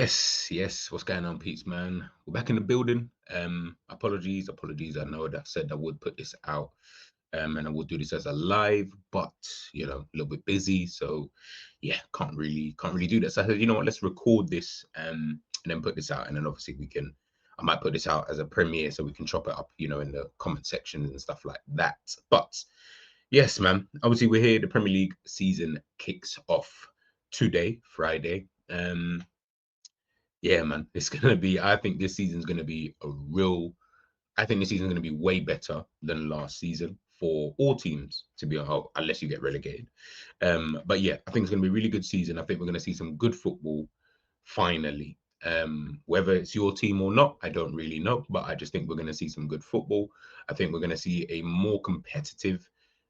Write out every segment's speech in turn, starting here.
Yes. What's going on, Pete's man? We're back in the building. Apologies. I know that I said I would put this out, and I would do this as a live, but a little bit busy, so yeah, can't really do that. So I said, you know what, let's record this, and then put this out, and then obviously I might put this out as a premiere, so we can chop it up, in the comment section and stuff like that. But yes, man, obviously we're here. The Premier League season kicks off today, Friday. Yeah, man, it's gonna be. I think this season's gonna be a real. I think this season's gonna be way better than last season for all teams, to be honest, unless you get relegated. But yeah, I think it's gonna be a really good season. I think we're gonna see some good football finally. Whether it's your team or not, I don't really know, but I just think we're gonna see some good football. I think we're gonna see a more competitive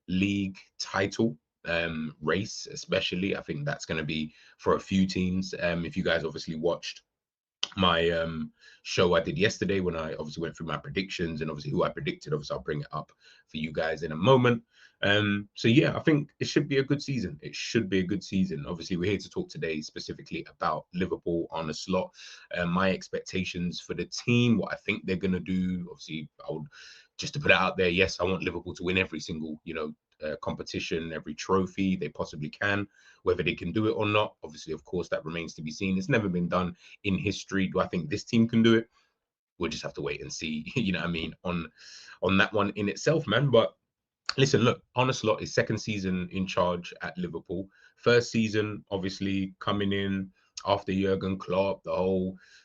league title race, especially. I think that's gonna be for a few teams. If you guys obviously watched my show I did yesterday when I obviously went through my predictions and obviously who I predicted. Obviously, I'll bring it up for you guys in a moment. So yeah, I think it should be a good season. It should be a good season. Obviously, we're here to talk today specifically about Liverpool on a slot. My expectations for the team, what I think they're gonna do. Obviously, I would just to put it out there. Yes, I want Liverpool to win every single competition, every trophy they possibly can. Whether they can do it or not, obviously, of course, that remains to be seen. It's never been done in history. Do I think this team can do it? We'll just have to wait and see, what I mean, on that one in itself, man. But listen, look, Arne Slot is second season in charge at Liverpool. First season, obviously, coming in after Jurgen Klopp,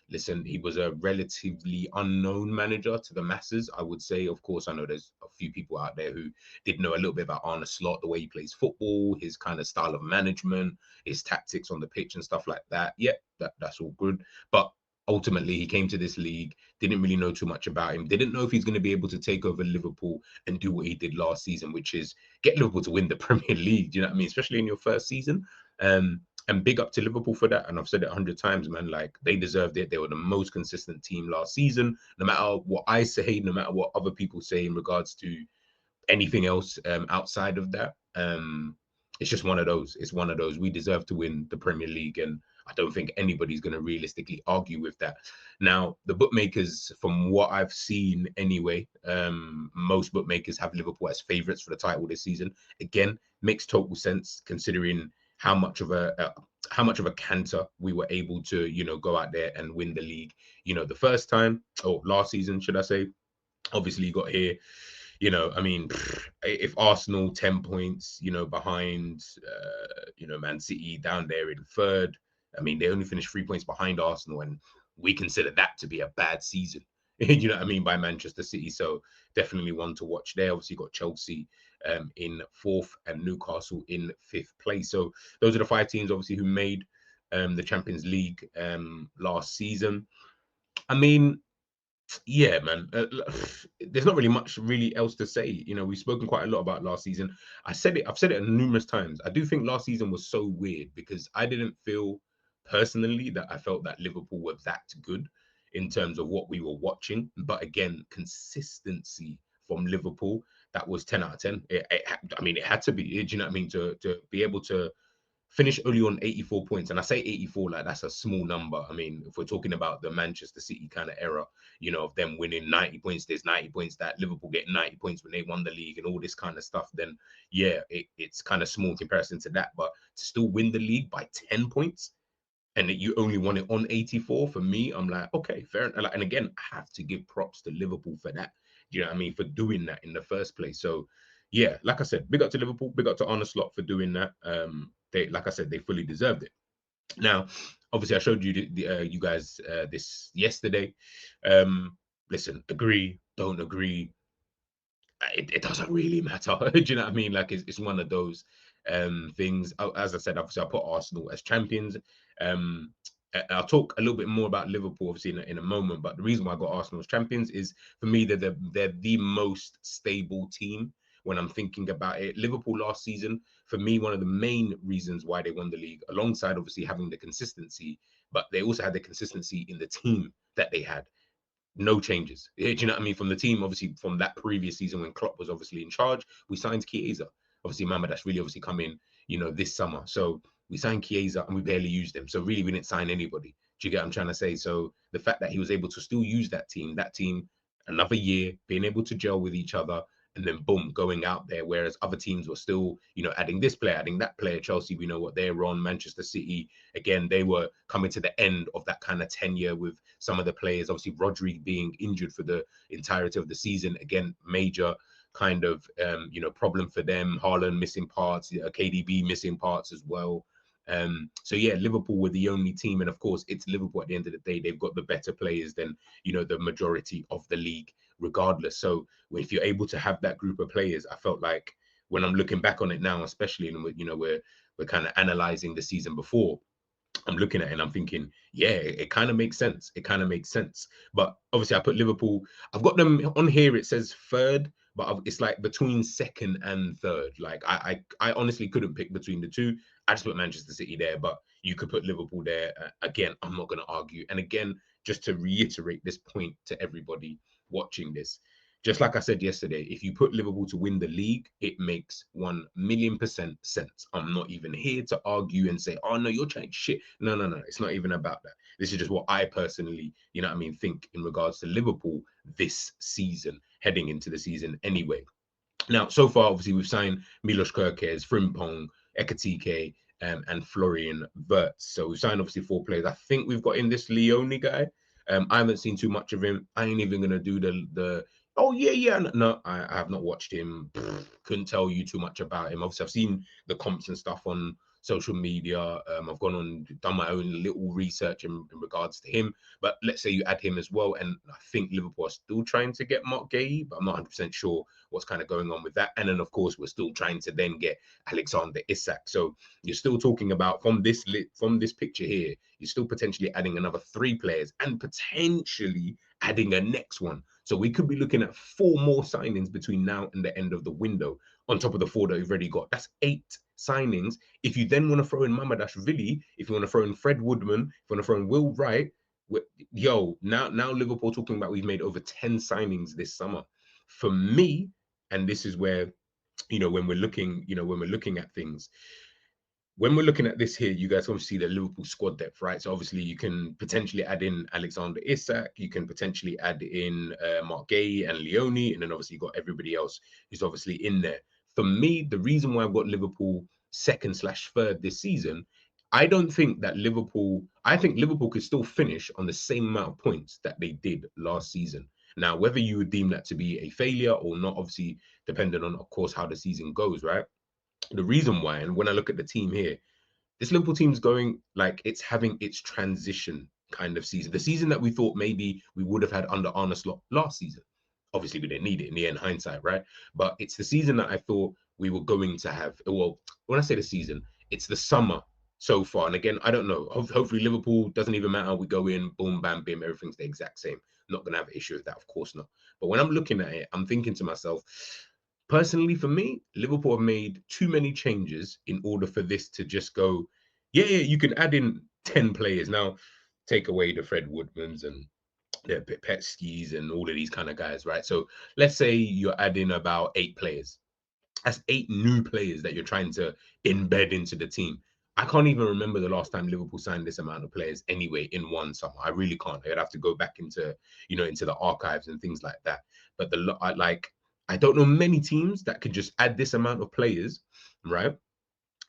listen, he was a relatively unknown manager to the masses, I would say. Of course, I know there's a few people out there who did know a little bit about Arne Slot, the way he plays football, his kind of style of management, his tactics on the pitch and stuff like that. Yeah, that's all good. But ultimately, he came to this league, didn't really know too much about him, didn't know if he's going to be able to take over Liverpool and do what he did last season, which is get Liverpool to win the Premier League. Do you know what I mean? Especially in your first season. And big up to Liverpool for that. And I've said it 100 times, man. Like they deserved it. They were the most consistent team last season. No matter what I say, no matter what other people say in regards to anything else outside of that. It's just one of those. It's one of those. We deserve to win the Premier League, and I don't think anybody's going to realistically argue with that. Now, the bookmakers, from what I've seen anyway, most bookmakers have Liverpool as favourites for the title this season. Again, makes total sense considering how much of a canter we were able to, go out there and win the league. The first time, or last season, should I say? Obviously, you got here. I mean, if Arsenal 10 points, behind, Man City down there in third, I mean, they only finished 3 points behind Arsenal, and we consider that to be a bad season. You know what I mean, by Manchester City. So definitely one to watch there. Obviously, got Chelsea in fourth and Newcastle in fifth place. So those are the five teams, obviously, who made the Champions League last season. I mean, yeah, man. There's not really much really else to say. We've spoken quite a lot about last season. I've said it numerous times. I do think last season was so weird because I didn't feel personally that I felt that Liverpool were that good in terms of what we were watching. But again, consistency from Liverpool, that was 10 out of 10. I mean, it had to be. Do you know what I mean? To be able to finish only on 84 points. And I say 84 like that's a small number. I mean, if we're talking about the Manchester City kind of era, of them winning 90 points, there's 90 points, that Liverpool getting 90 points when they won the league and all this kind of stuff, then yeah, it's kind of small in comparison to that. But to still win the league by 10 points and that you only won it on 84, for me, I'm like, okay, fair enough. And again, I have to give props to Liverpool for that. Do you know what I mean? For doing that in the first place. So yeah, like I said, big up to Liverpool, big up to Arne Slot for doing that. They, like I said, they fully deserved it. Now, obviously, I showed you you guys this yesterday. Listen, agree, don't agree. It doesn't really matter. Do you know what I mean? Like it's one of those things. As I said, obviously, I put Arsenal as champions. I'll talk a little bit more about Liverpool, obviously, in a moment. But the reason why I got Arsenal as champions is for me, they're the most stable team when I'm thinking about it. Liverpool last season, for me, one of the main reasons why they won the league, alongside obviously having the consistency, but they also had the consistency in the team that they had. No changes. Do you know what I mean? From the team, obviously, from that previous season when Klopp was obviously in charge, we signed Chiesa. Obviously, Mama, that's really obviously come in, this summer. So we signed Chiesa and we barely used them. So really, we didn't sign anybody. Do you get what I'm trying to say? So the fact that he was able to still use that team, another year, being able to gel with each other, and then boom, going out there. Whereas other teams were still, adding this player, adding that player. Chelsea, we know what they're on. Manchester City, again, they were coming to the end of that kind of tenure with some of the players. Obviously, Rodri being injured for the entirety of the season. Again, major kind of problem for them. Haaland missing parts, KDB missing parts as well. So yeah, Liverpool were the only team, and of course, it's Liverpool at the end of the day. They've got the better players than the majority of the league, regardless. So if you're able to have that group of players, I felt like when I'm looking back on it now, especially, and we're kind of analyzing the season before, I'm looking at it and I'm thinking, yeah, it kind of makes sense. It kind of makes sense. But obviously, I put Liverpool. I've got them on here. It says third, but it's like between second and third. Like I honestly couldn't pick between the two. I just put Manchester City there, but you could put Liverpool there. Again, I'm not going to argue. And again, just to reiterate this point to everybody watching this, just like I said yesterday, if you put Liverpool to win the league, it makes 1,000,000% sense. I'm not even here to argue and say, oh, no, you're trying shit. No. It's not even about that. This is just what I personally, think in regards to Liverpool this season, heading into the season anyway. Now, so far, obviously, we've signed Milos Kerkez, Frimpong, Ekatike, and Florian Wirtz. So we've signed, obviously, 4 players. I think we've got in this Leone guy. I haven't seen too much of him. I ain't even going to do the oh, yeah. No, I have not watched him. Couldn't tell you too much about him. Obviously, I've seen the comps and stuff on social media. I've done my own little research in regards to him. But let's say you add him as well. And I think Liverpool are still trying to get Mark Gay, but I'm not 100% sure what's kind of going on with that. And then, of course, we're still trying to then get Alexander Isak. So you're still talking about from this picture here, you're still potentially adding another 3 players and potentially adding a next one. So we could be looking at 4 more signings between now and the end of the window, on top of the 4 that we've already got. That's 8 signings. If you then want to throw in Mamadashvili, if you want to throw in Fred Woodman, if you want to throw in Will Wright, now Liverpool talking about we've made over 10 signings this summer. For me, and this is where, when we're looking at things, when we're looking at this here, you guys obviously see the Liverpool squad depth, right? So obviously you can potentially add in Alexander Isak, you can potentially add in Mark Gay and Leone, and then obviously you got everybody else who's obviously in there. For me, the reason why I've got Liverpool second/third this season, I think Liverpool could still finish on the same amount of points that they did last season. Now, whether you would deem that to be a failure or not, obviously depending on, of course, how the season goes, right? The reason why, and when I look at the team here, this Liverpool team's going like it's having its transition kind of season. The season that we thought maybe we would have had under Arne Slot last season. Obviously, we didn't need it in the end, hindsight, right? But it's the season that I thought we were going to have. Well, when I say the season, it's the summer so far. And again, I don't know. Hopefully, Liverpool doesn't even matter. We go in, boom, bam, bim, everything's the exact same. Not going to have an issue with that, of course not. But when I'm looking at it, I'm thinking to myself, personally, for me, Liverpool have made too many changes in order for this to just go, yeah, you can add in 10 players. Now, take away the Fred Woodmans and the Petskis and all of these kind of guys, right? So let's say you're adding about 8 players. That's 8 new players that you're trying to embed into the team. I can't even remember the last time Liverpool signed this amount of players anyway in one summer. I really can't. I'd have to go back into the archives and things like that. But I don't know many teams that could just add this amount of players, right?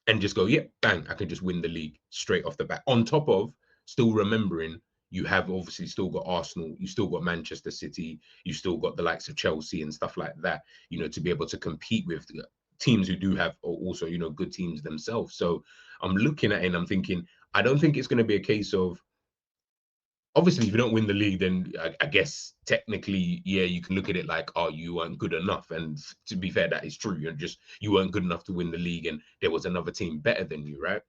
And just go, yeah, bang, I can just win the league straight off the bat. On top of still remembering you have obviously still got Arsenal, you still got Manchester City, you still got the likes of Chelsea and stuff like that, to be able to compete with the teams who do have also, good teams themselves. So I'm looking at it and I'm thinking, I don't think it's going to be a case of, obviously, if you don't win the league, then I guess technically, yeah, you can look at it like, oh, you weren't good enough. And to be fair, that is true. You weren't good enough to win the league and there was another team better than you, right?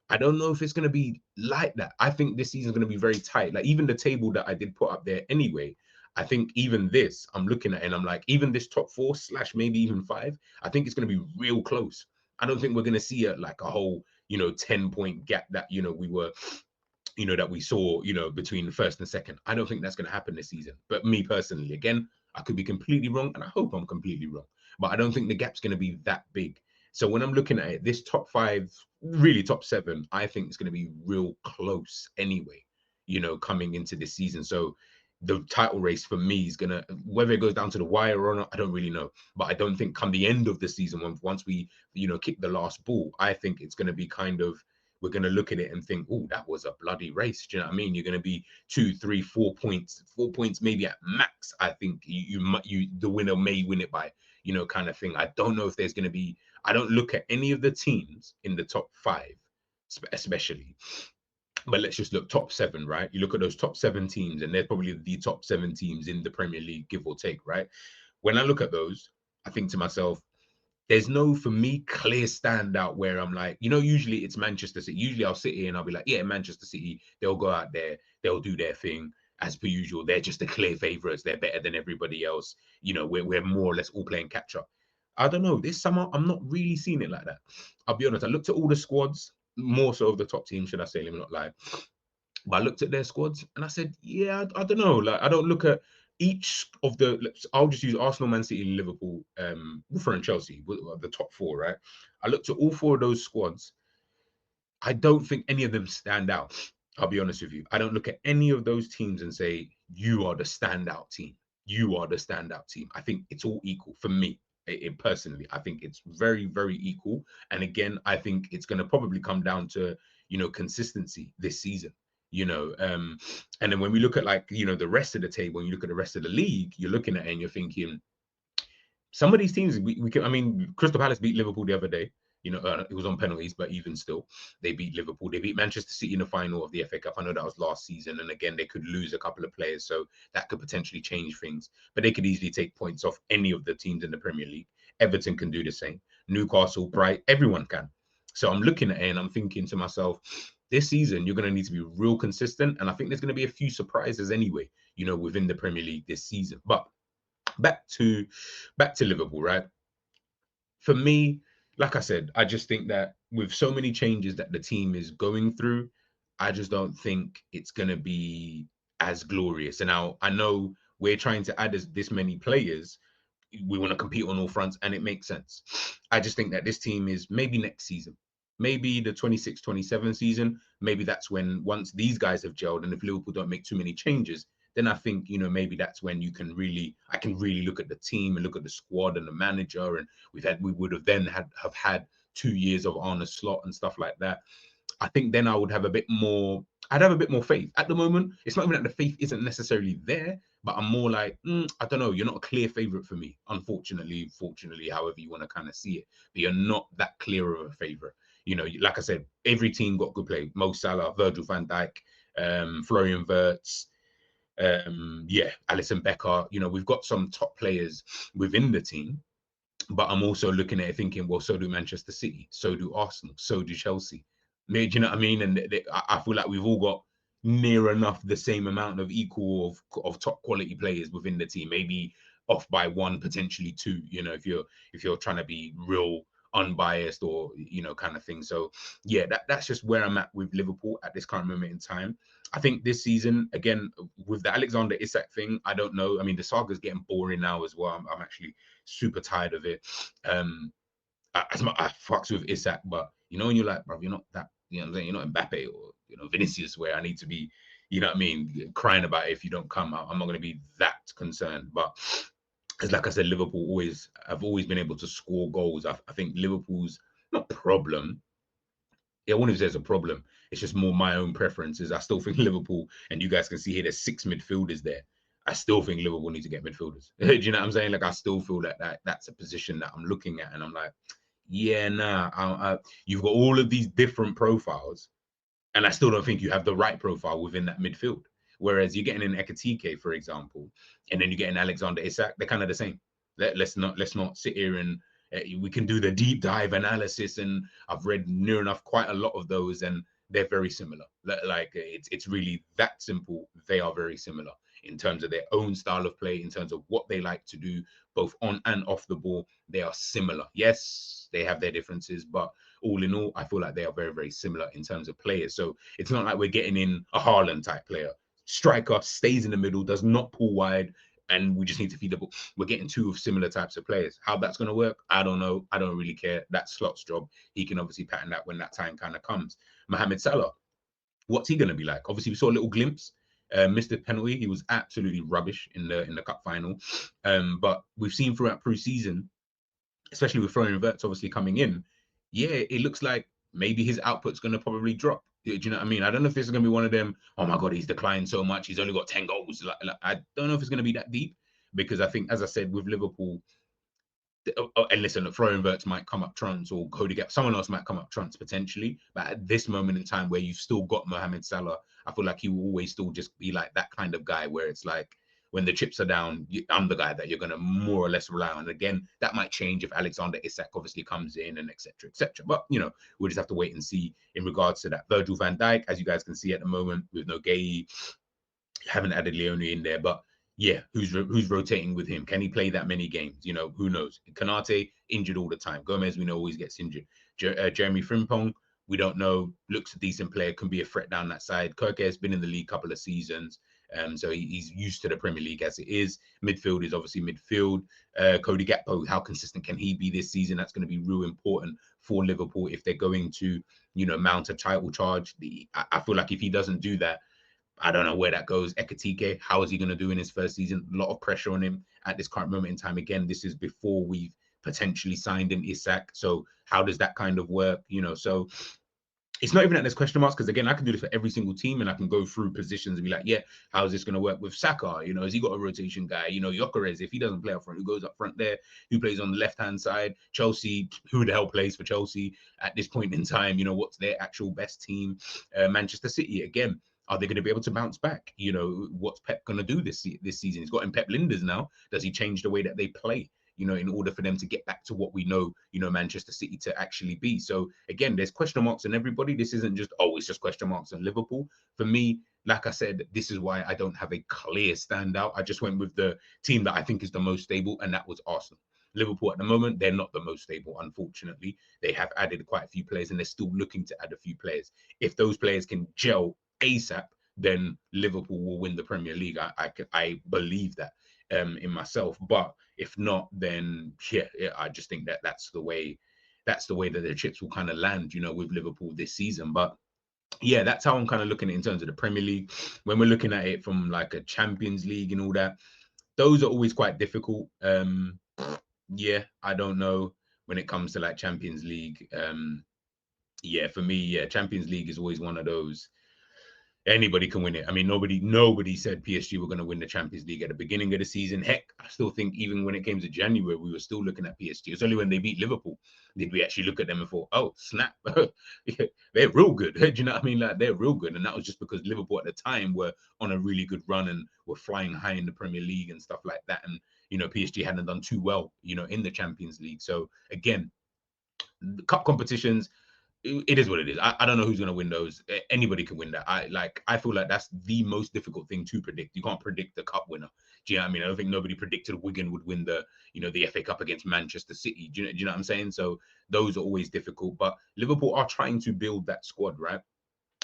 I don't know if it's going to be like that. I think this season is going to be very tight. Like even the table that I did put up there anyway, I think even this, I'm looking at it and I'm like, even this top 4 / maybe even 5, I think it's going to be real close. I don't think we're going to see like a whole, 10-point gap that, we were that we saw, between the first and second. I don't think that's going to happen this season. But me personally, again, I could be completely wrong, and I hope I'm completely wrong. But I don't think the gap's going to be that big. So when I'm looking at it, this top 5, really top 7, I think it's going to be real close anyway. coming into this season. So the title race for me is gonna, whether it goes down to the wire or not, I don't really know. But I don't think come the end of the season, once we kick the last ball, I think it's gonna be kind of, we're gonna look at it and think, oh, that was a bloody race. Do you know what I mean? You're gonna be 2, 3, 4 points maybe at max. I think the winner may win it by kind of thing. I don't know if there's gonna be. I don't look at any of the teams in the top 5, especially. But let's just look top 7, right? You look at those top 7 teams, and they're probably the top 7 teams in the Premier League, give or take, right? When I look at those, I think to myself, there's no, for me, clear standout where I'm like, usually it's Manchester City. Usually I'll sit here and I'll be like, yeah, Manchester City, they'll go out there, they'll do their thing as per usual. They're just the clear favourites. They're better than everybody else. We're more or less all playing catch up. I don't know. This summer, I'm not really seeing it like that. I'll be honest. I looked at all the squads, more so of the top team, should I say, let me not lie. But I looked at their squads and I said, yeah, I don't know. Like, I don't look at each of I'll just use Arsenal, Man City, Liverpool, Wolverhampton, and Chelsea, the top 4, right? I looked at all 4 of those squads. I don't think any of them stand out. I'll be honest with you. I don't look at any of those teams and say, you are the standout team. You are the standout team. I think it's all equal for me. Personally, I think it's very, very equal. And again, I think it's going to probably come down to, consistency this season. And then when we look at the rest of the table, when you look at the rest of the league, you're looking at it and you're thinking, some of these teams, we can. I mean, Crystal Palace beat Liverpool the other day. It was on penalties, but even still, they beat Liverpool. They beat Manchester City in the final of the FA Cup. I know that was last season, and again, they could lose a couple of players, so that could potentially change things. But they could easily take points off any of the teams in the Premier League. Everton can do the same. Newcastle, Brighton, everyone can. So I'm looking at it and I'm thinking to myself, this season you're going to need to be real consistent, and I think there's going to be a few surprises anyway, within the Premier League this season. But back to Liverpool, right? For me, like I said, I just think that with so many changes that the team is going through, I just don't think it's going to be as glorious. And now I know we're trying to add this many players. We want to compete on all fronts, and it makes sense. I just think that this team is maybe next season, maybe the 26-27 season. Maybe that's when, once these guys have gelled, and if Liverpool don't make too many changes, then I think, maybe that's when I can really look at the team and look at the squad and the manager. And we would have then have had 2 years of Arne Slot and stuff like that. I think then I would have a bit more. I'd have a bit more faith. At the moment, it's not even that the faith isn't necessarily there, but I'm more like, I don't know. You're not a clear favorite for me, unfortunately, fortunately, however you want to kind of see it. But you're not that clear of a favorite. Like I said, every team got good play. Mo Salah, Virgil van Dijk, Florian Wirtz, Alisson Becker. We've got some top players within the team. But I'm also looking at it thinking, well, so do Manchester City, so do Arsenal, so do Chelsea. Do you know what I mean? And I feel like we've all got near enough the same amount of equal of top quality players within the team. Maybe off by 1, potentially 2. If you're trying to be real unbiased or kind of thing. So yeah, that's just where I'm at with Liverpool at this current moment in time. I think this season, again, with the Alexander Isak thing, I don't know. I mean, the saga's getting boring now as well. I'm actually super tired of it. As much I fucks with Isak, but when you're like, bro, you're not that, what I'm saying, you're not Mbappe or Vinicius, where I need to be, what I mean, crying about it if you don't come out. I'm not going to be that concerned. But as like I said, Liverpool have always been able to score goals. I think Liverpool's not problem. Yeah, I wouldn't say there's a problem. It's just more my own preferences. I still think Liverpool, and you guys can see here, there's 6 midfielders there. I still think Liverpool need to get midfielders. Do you know what I'm saying? Like, I still feel that's a position that I'm looking at, and I'm like, yeah, nah. You've got all of these different profiles, and I still don't think you have the right profile within that midfield. Whereas you're getting an Ekatike, for example, and then you're getting Alexander Isak. They're kind of the same. Let's not sit here and we can do the deep dive analysis. And I've read near enough quite a lot of those, and they're very similar. Like it's really that simple. They are very similar in terms of their own style of play, in terms of what they like to do, both on and off the ball. They are similar. Yes, they have their differences, but all in all, I feel like they are very, very similar in terms of players. So it's not like we're getting in a Haaland type player. Striker, stays in the middle, does not pull wide, and we just need to feed the ball. We're getting 2 of similar types of players. How that's going to work, I don't know. I don't really care. That's Slot's job. He can obviously pattern that when that time kind of comes. Mohamed Salah, What's he going to be like? Obviously, we saw a little glimpse. Missed the penalty. He was absolutely rubbish in the cup final. But we've seen throughout pre-season, especially with Florian Wirtz obviously coming in, yeah, it looks like maybe his output's going to probably drop. Do you know what I mean? I don't know if this is going to be one of them, oh my God, he's declined so much. He's only got 10 goals. I don't know if it's going to be that deep, because I think, as I said, with Liverpool, and listen, Florian Wirtz might come up trumps, or Cody Gap, someone else might come up trumps potentially. But at this moment in time where you've still got Mohamed Salah, I feel like he will always still just be like that kind of guy where it's like, when the chips are down, I'm the guy that you're going to more or less rely on. Again, that might change if Alexander Isak obviously comes in and etc. etc. But, we'll just have to wait and see in regards to that. Virgil van Dijk, as you guys can see at the moment, with no Gay, haven't added Leone in there, but yeah, who's rotating with him? Can he play that many games? Who knows? Kanate injured all the time. Gomez, we know, always gets injured. Jeremy Frimpong, we don't know. Looks a decent player, can be a threat down that side. Kirke has been in the league a couple of seasons, so he's used to the Premier League as it is. Midfield is obviously midfield. Cody Gakpo, how consistent can he be this season? That's going to be real important for Liverpool if they're going to, mount a title charge. I feel like if he doesn't do that, I don't know where that goes. Ekatike, how is he going to do in his first season? A lot of pressure on him at this current moment in time. Again, this is before we've potentially signed in Isak. So how does that kind of work? So it's not even that there's question marks, because again, I can do this for every single team and I can go through positions and be like, yeah, how is this going to work with Saka? Has he got a rotation guy? Gyökeres, if he doesn't play up front, who goes up front there? Who plays on the left-hand side? Chelsea, who the hell plays for Chelsea at this point in time? What's their actual best team? Manchester City, again, are they going to be able to bounce back? What's Pep going to do this season? He's got in Pep Linders now. Does he change the way that they play? In order for them to get back to what we know, Manchester City to actually be. So again, there's question marks on everybody. This isn't just, it's just question marks on Liverpool. For me, like I said, this is why I don't have a clear standout. I just went with the team that I think is the most stable, and that was Arsenal. Liverpool at the moment, they're not the most stable, unfortunately. They have added quite a few players, and they're still looking to add a few players. If those players can gel ASAP, then Liverpool will win the Premier League. I believe that in myself. But if not, then yeah, I just think that that's the way that the chips will kind of land, with Liverpool this season. But yeah, that's how I'm kind of looking at it in terms of the Premier League. When we're looking at it from like a Champions League and all that, those are always quite difficult. Yeah, I don't know when it comes to like Champions League. Yeah, for me, yeah, Champions League is always one of those. Anybody can win it. I mean, nobody said PSG were going to win the Champions League at the beginning of the season. Heck, I still think even when it came to January, we were still looking at PSG. It's only when they beat Liverpool did we actually look at them and thought, oh, snap, they're real good. Do you know what I mean? Like, they're real good. And that was just because Liverpool at the time were on a really good run and were flying high in the Premier League and stuff like that. And, PSG hadn't done too well, in the Champions League. So again, the cup competitions, it is what it is. I don't know who's going to win those. Anybody can win that. I feel like that's the most difficult thing to predict. You can't predict the cup winner. Do you know what I mean? I don't think nobody predicted Wigan would win the FA Cup against Manchester City. Do you know what I'm saying? So those are always difficult. But Liverpool are trying to build that squad, right?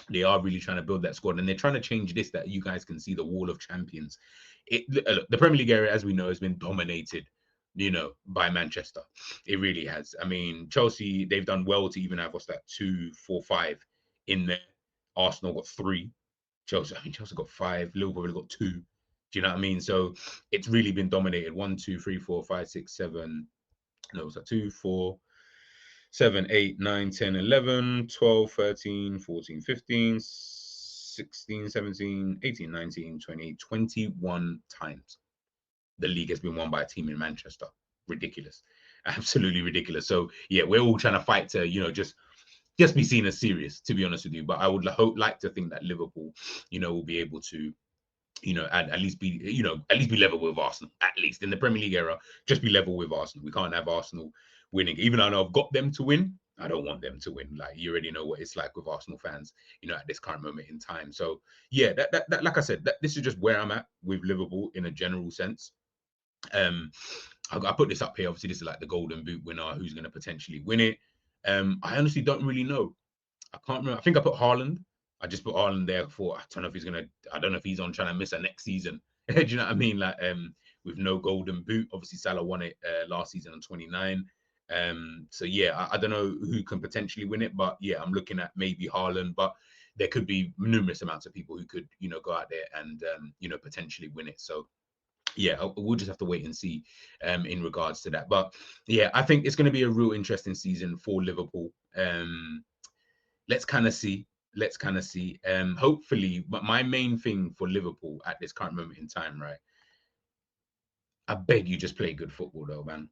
They are really trying to build that squad, and they're trying to change this, that you guys can see the wall of champions. The Premier League area, as we know, has been dominated, by Manchester. It really has. I mean, Chelsea, they've done well to even have, what's that, 2, 4, 5 in there. Arsenal got 3. Chelsea got 5. Liverpool got 2. Do you know what I mean? So it's really been dominated. 1, 2, 3, 4, 5, 6, 7. No, was that 2, 4, 7, 8, 9, 10, 11, 12, 13, 14, 15, 16, 17, 18, 19, 20, 21 times the league has been won by a team in Manchester. Ridiculous. Absolutely ridiculous. So yeah, we're all trying to fight to, just be seen as serious, to be honest with you. But I would like to think that Liverpool, will be able to, at least be level with Arsenal. At least in the Premier League era, just be level with Arsenal. We can't have Arsenal winning. Even though I know I've got them to win, I don't want them to win. Like, you already know what it's like with Arsenal fans, at this current moment in time. So yeah, that like I said, this is just where I'm at with Liverpool in a general sense. I put this up here. Obviously, this is like the Golden Boot winner, who's going to potentially win it. I honestly don't really know. I can't remember. I think I put Haaland. I just put Haaland there for, I don't know if he's gonna. I don't know if he's on trying to miss a next season. Do you know what I mean? Like, with no Golden Boot. Obviously, Salah won it last season on 29. So yeah, I don't know who can potentially win it, but yeah, I'm looking at maybe Haaland. But there could be numerous amounts of people who could, go out there and, potentially win it. So yeah, we'll just have to wait and see in regards to that. But yeah, I think it's going to be a real interesting season for Liverpool. Let's kind of see. Let's kind of see. Hopefully, but my main thing for Liverpool at this current moment in time, right? I beg you, just play good football, though, man.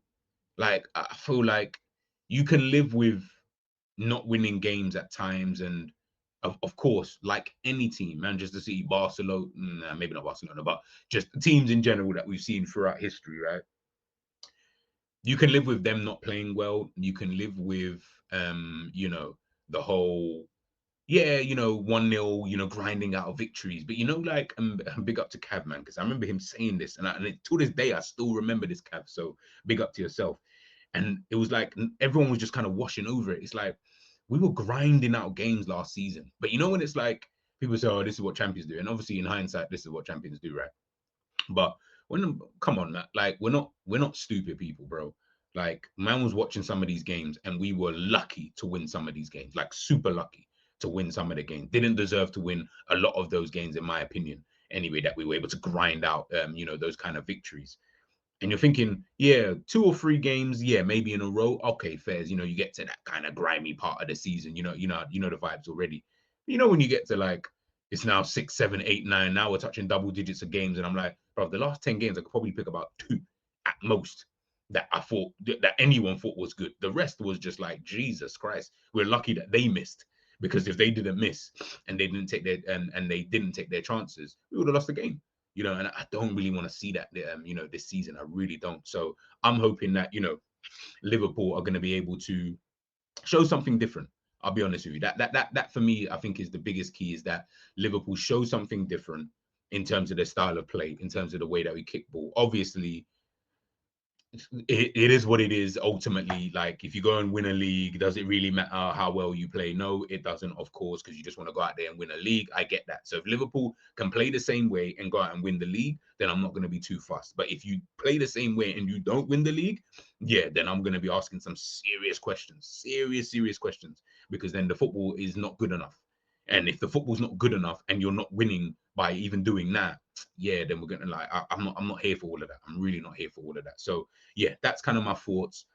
Like, I feel like you can live with not winning games at times, and of course, like any team, Manchester City, Barcelona, maybe not Barcelona, but just teams in general that we've seen throughout history, right? You can live with them not playing well. You can live with, the whole, yeah, 1-0, grinding out of victories. But like, big up to Cav, man, because I remember him saying this, and to this day, I still remember this, Cav. So big up to yourself. And it was like everyone was just kind of washing over it. It's like we were grinding out games last season. But when it's like people say, oh, this is what champions do. And obviously in hindsight, this is what champions do, right? But come on, man, like we're not stupid people, bro. Like, man was watching some of these games and we were lucky to win some of these games, like super lucky to win some of the games. Didn't deserve to win a lot of those games, in my opinion, anyway, that we were able to grind out, those kind of victories. And you're thinking, yeah, 2 or 3 games, yeah, maybe in a row. Okay, fairs. You get to that kind of grimy part of the season. The vibes already. When you get to like it's now 6, 7, 8, 9. Now we're touching double digits of games, and I'm like, bro, the last 10 games, I could probably pick about 2 at most that I thought that anyone thought was good. The rest was just like, Jesus Christ, we're lucky that they missed, because if they didn't miss and they didn't take their and they didn't take their chances, we would have lost the game. And I don't really want to see that, this season. I really don't. So I'm hoping that, Liverpool are going to be able to show something different. I'll be honest with you. That for me, I think is the biggest key, is that Liverpool show something different in terms of their style of play, in terms of the way that we kick ball. Obviously, it is what it is. Ultimately, like, if you go and win a league, does it really matter how well you play? No, it doesn't, of course, because you just want to go out there and win a league. I get that. So if Liverpool can play the same way and go out and win the league, then I'm not going to be too fussed. But if you play the same way and you don't win the league, yeah, then I'm going to be asking some serious questions, serious questions, because then the football is not good enough. And if the football's not good enough and you're not winning by even doing that, yeah, then we're gonna, like, I'm not here for all of that. I'm really not here for all of that. So yeah, that's kind of my thoughts.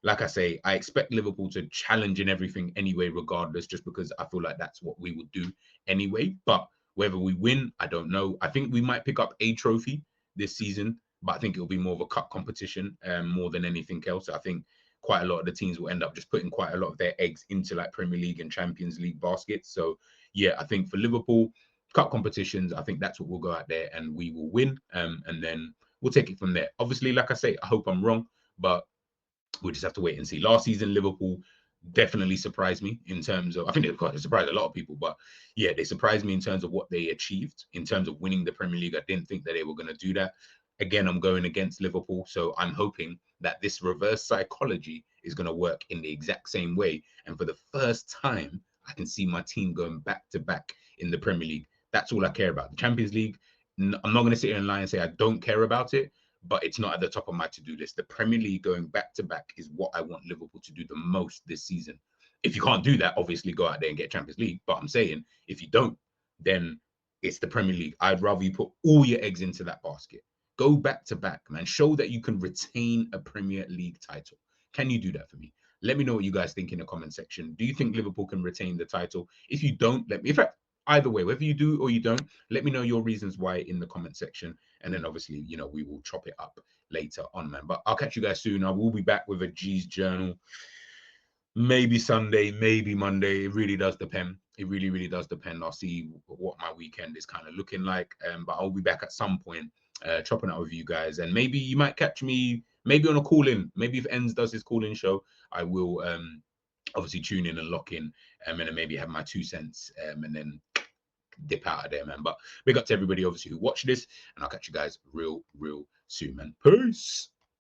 Like I say, I expect Liverpool to challenge in everything anyway, regardless, just because I feel like that's what we would do anyway. But whether we win, I don't know. I think we might pick up a trophy this season, but I think it'll be more of a cup competition, more than anything else. I think quite a lot of the teams will end up just putting quite a lot of their eggs into like Premier League and Champions League baskets. So yeah, I think for Liverpool, cup competitions, I think that's what we'll go out there and we will win. And then we'll take it from there. Obviously, like I say, I hope I'm wrong, but we'll just have to wait and see. Last season, Liverpool definitely surprised me in terms of, I think they surprised a lot of people, but yeah, they surprised me in terms of what they achieved in terms of winning the Premier League. I didn't think that they were going to do that. Again, I'm going against Liverpool, so I'm hoping that this reverse psychology is going to work in the exact same way. And for the first time, I can see my team going back to back in the Premier League. That's all I care about. The Champions League, I'm not going to sit here and lie and say I don't care about it, but it's not at the top of my to-do list. The Premier League going back to back is what I want Liverpool to do the most this season. If you can't do that, obviously go out there and get Champions League. But I'm saying, if you don't, then it's the Premier League. I'd rather you put all your eggs into that basket. Go back to back, man. Show that you can retain a Premier League title. Can you do that for me? Let me know what you guys think in the comment section. Do you think Liverpool can retain the title? If you don't, let me. In fact, either way, whether you do or you don't, let me know your reasons why in the comment section. And then obviously, we will chop it up later on, man. But I'll catch you guys soon. I will be back with a G's journal. Maybe Sunday, maybe Monday. It really does depend. It really, really does depend. I'll see what my weekend is kind of looking like. But I'll be back at some point, chopping out with you guys. And maybe you might catch me maybe on a call-in. Maybe if Enz does his call-in show, I will obviously tune in and lock in, and then maybe have my 2 cents, and then dip out of there, man. But big up to everybody, obviously, who watched this, and I'll catch you guys real soon, man. Peace.